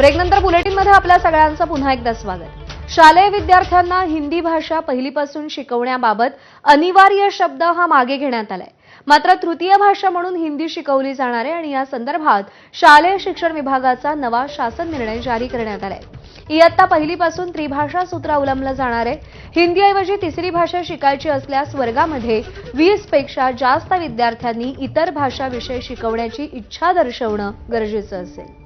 ब्रेकनंतर बुलेटिनमध्ये आपल्या सगळ्यांचं पुन्हा एकदा स्वागत। शालेय विद्यार्थ्यांना हिंदी भाषा पहिलीपासून शिकवण्याबाबत अनिवार्य शब्द हा मागे घेण्यात आलाय। मात्र तृतीय भाषा म्हणून हिंदी शिकवली जाणार आहे आणि या संदर्भात शालेय शिक्षण विभागाचा नवा शासन निर्णय जारी करण्यात आलाय। इयत्ता पहिलीपासून त्रिभाषा सूत्र अवलंबलं जाणार आहे। हिंदीऐवजी तिसरी भाषा शिकायची असल्यास वर्गामध्ये 20 पेक्षा जास्त विद्यार्थ्यांनी इतर भाषा विषय शिकवण्याची इच्छा दर्शवणं गरजेचं असेल।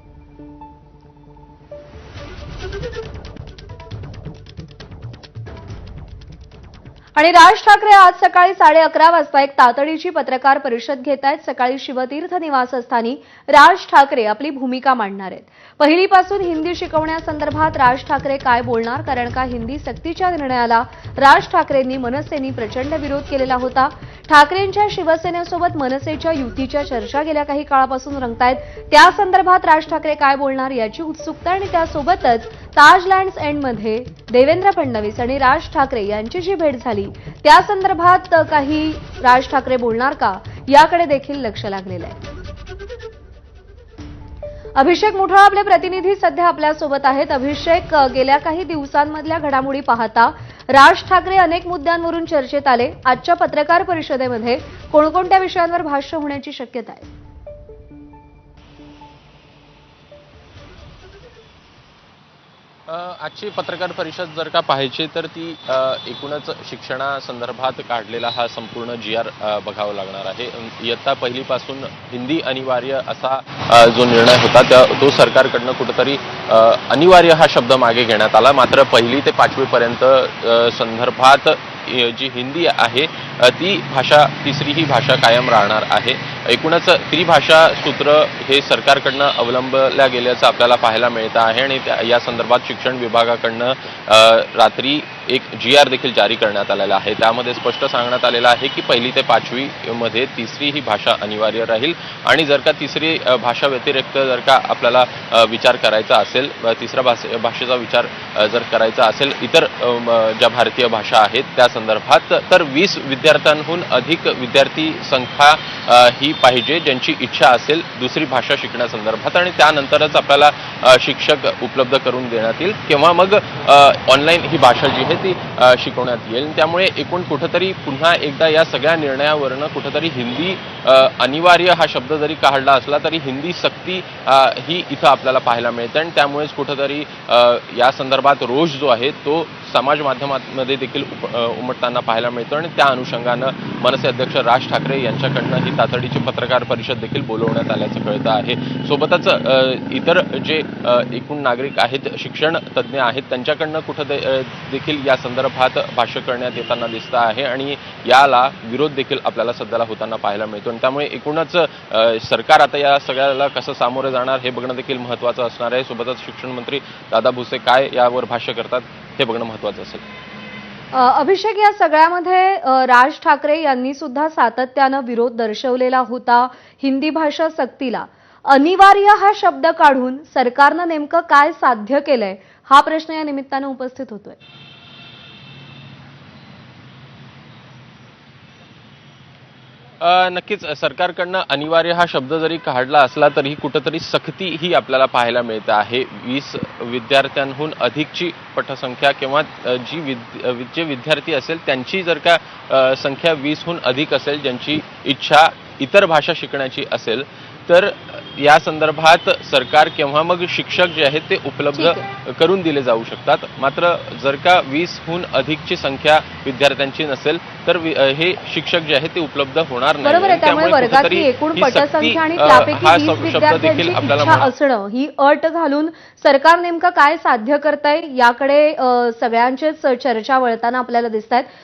आणि राज ठाकरे आज सकाळी 11:30 वाजता एक तातडीची पत्रकार परिषद घेत आहेत। सकाळी शिवतीर्थ निवासस्थानी राज ठाकरे आपली भूमिका मांडणार आहेत। पहिलीपासून हिंदी शिकवण्यासंदर्भात राज ठाकरे काय बोलणार, कारण का हिंदी सक्तीच्या निर्णयाला राज ठाकरेंनी मनसेनी प्रचंड विरोध केलेला होता। ठाकरेंच्या शिवसेनेसोबत मनसेच्या युतीच्या चर्चा गेल्या काही काळापासून रंगतायत। त्या संदर्भात राज ठाकरे काय बोलणार याची उत्सुकता आणि त्यासोबतच ताज लँड्स एंडमध्ये देवेंद्र फडणवीस आणि राज ठाकरे यांची जी भेट झाली त्या संदर्भात काही राज ठाकरे बोलणार का याकडे देखील लक्ष लागलेलं आहे। अभिषेक मुठा आपले प्रतिनिधी सध्या आपल्यासोबत आहेत। अभिषेक, गेल्या काही दिवसांमधल्या घडामोडी पाहता राज ठाकरे अनेक मुद्द्यांवरून चर्चेत आले। आजच्या पत्रकार परिषदेमध्ये कोणकोणत्या विषयांवर भाष्य होण्याची शक्यता आहे? आजची पत्रकार परिषद जर का पाहायची तर ती एकूणच शिक्षणासंदर्भात काढलेला हा संपूर्ण GR बघावा लागणार आहे। इयत्ता पहिलीपासून हिंदी अनिवार्य असा जो निर्णय होता तो सरकारकडनं कुठेतरी अनिवार्य हा शब्द मागे घेण्यात आला। मात्र पहिली ते 5वी पर्यंत संदर्भात जी हिंदी आहे ती भाषा तिसरी ही भाषा कायम राहणार आहे। एकूणच त्रिभाषा सूत्र हे सरकारकडनं अवलंबल्या गेल्याचं आपल्याला पाहायला मिळतं आहे आणि या संदर्भात शिक्षण विभागाकडनं रात्री एक GR देखील जारी करण्यात आलेला आहे। त्यामध्ये स्पष्ट सांगण्यात आलेलं आहे की पहिली ते 5वी मध्ये तिसरी ही भाषा अनिवार्य राहील आणि जर का तिसरी भाषा व्यतिरिक्त जर का आपल्याला विचार करायचा असेल, तिसऱ्या भाषेचा विचार जर करायचा असेल इतर ज्या भारतीय भाषा आहेत त्या संदर्भात तर 20 विद्यार्थ्यांहून अधिक विद्यार्थी संख्या ही पाहिजे ज्यांची इच्छा असेल दुसरी भाषा शिकण्यासंदर्भात आणि त्यानंतरच आपल्याला शिक्षक उपलब्ध करून देण्यात येईल किंवा मग ऑनलाईन ही भाषा जी आहे ती शिकवण्यात येईल। त्यामुळे एकूण कुठेतरी पुन्हा एकदा या सगळ्या निर्णयावरनं कुठेतरी हिंदी अनिवार्य हा शब्द जरी काढला असला तरी हिंदी सक्ती ही इथं आपल्याला पाहायला मिळते आणि त्यामुळेच कुठेतरी या संदर्भात रोष जो आहे तो समाज माध्यमांमध्ये देखील उमटताना पाहायला मिळतो आणि त्या अनुषंगानं मनसे अध्यक्ष राज ठाकरे यांच्याकडनं ही तातडीची पत्रकार परिषद देखील बोलवण्यात आल्याचं कळतं आहे। सोबतच इतर जे एकूण नागरिक आहेत, शिक्षण तज्ज्ञ आहेत त्यांच्याकडनं कुठं देखील या संदर्भात भाष्य करण्यात येताना दिसतं आहे आणि याला विरोध देखील आपल्याला सध्याला होताना पाहायला मिळतो आणि त्यामुळे एकूणच सरकार आता या सगळ्याला कसं सामोरे जाणार हे बघणं देखील महत्त्वाचं असणार आहे। सोबतच शिक्षण मंत्री दादा भुसे काय यावर भाष्य करतात हे बघणं महत्त्वाचं असेल। अभिषेक, या सगळ्यामध्ये राज ठाकरे यांनी सुद्धा सातत्यानं विरोध दर्शवलेला होता हिंदी भाषा सक्तीला। अनिवार्य हा शब्द काढून सरकारनं नेमकं काय साध्य केलंय हा प्रश्न या निमित्तानं उपस्थित होतोय। नक्कीच सरकारकडनं अनिवार्य हा शब्द जरी काढला असला तरी कुठेतरी सक्ती ही आपल्याला पाहायला मिळते आहे। 20 विद्यार्थ्यांहून अधिकची पटसंख्या किंवा जे विद्यार्थी असेल त्यांची जर का संख्या 20हून अधिक असेल ज्यांची इच्छा इतर भाषा शिकण्याची असेल तर या संदर्भात सरकार किंवा मग शिक्षक जे आहेत ते उपलब्ध करून दिले जाऊ शकतात। मात्र जर का 20हून अधिकची संख्या विद्यार्थ्यांची नसेल तर हे शिक्षक जे आहेत ते उपलब्ध होणार नाही। त्यामुळे वर्गातली एकूण पटसंख्या आणि त्यापैकी 20 विद्यार्थ्यांची इच्छा असणं ही अट घालून सरकार नेमकं काय साध्य करतंय याकडे सगळ्यांचेच चर्चा वळताना आपल्याला दिसतायत।